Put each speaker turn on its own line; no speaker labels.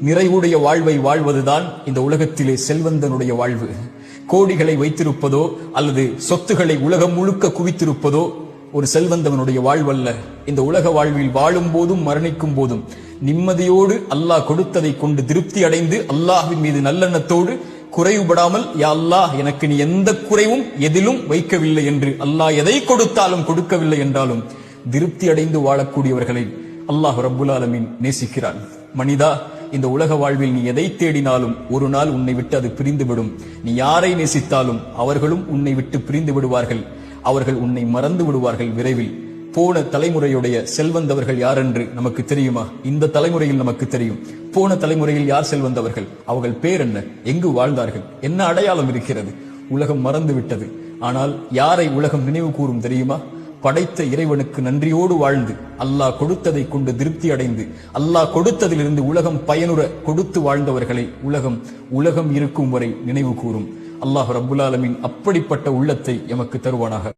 நிறைவுடைய வாழ்வை வாழ்வதுதான் இந்த உலகத்திலே செல்வந்தனுடைய வாழ்வு. கோடிகளை வைத்திருப்பதோ அல்லது சொத்துக்களை உலகம் முழுக்க குவித்திருப்பதோ ஒரு செல்வந்தவனுடைய வாழ்வல்ல. இந்த உலக வாழ்வில் வாழும் போதும் மரணிக்கும் போதும் நிம்மதியோடு அல்லாஹ் கொடுத்ததை கொண்டு திருப்தி அடைந்து அல்லாஹ்வின் மீது நல்லெண்ணத்தோடு குறைவுபடாமல், யா அல்லாஹ் எனக்கு நீ எந்த குறைவும் எதிலும் வைக்கவில்லை என்று, அல்லாஹ் எதை கொடுத்தாலும் கொடுக்கவில்லை என்றாலும் திருப்தி அடைந்து வாழக்கூடியவர்களை அல்லாஹ் ரப்புல் ஆலமீன் நேசிக்கிறான். மனிதா, இந்த உலக வாழ்வில் நீ எதை தேடினாலும் ஒரு நாள் உன்னை விட்டு அது பிரிந்துவிடும். நீ யாரை நேசித்தாலும் அவர்களும் உன்னை விட்டு பிரிந்து விடுவார்கள். அவர்கள் உன்னை மறந்து விடுவார்கள் விரைவில். போன தலைமுறையுடைய செல்வந்தவர்கள் யார் என்று நமக்கு தெரியுமா? இந்த தலைமுறையில் நமக்கு தெரியும். போன தலைமுறையில் யார் செல்வந்தவர்கள்? அவர்கள் பேர் என்ன? எங்கு வாழ்ந்தார்கள்? என்ன அடையாளம் இருக்கிறது? உலகம் மறந்து விட்டது. ஆனால் யாரை உலகம் நினைவு கூறும் தெரியுமா? படைத்த இறைவனுக்கு நன்றியோடு வாழ்ந்து அல்லாஹ் கொடுத்ததை கொண்டு திருப்தி அடைந்து அல்லாஹ் கொடுத்ததிலிருந்து உலகம் பயனுற கொடுத்து வாழ்ந்தவர்களை உலகம் இருக்கும் வரை நினைவு கூறும். அல்லாஹ் ரப்புல் ஆலமீன் அப்படிப்பட்ட உள்ளத்தை எமக்கு தருவானாக.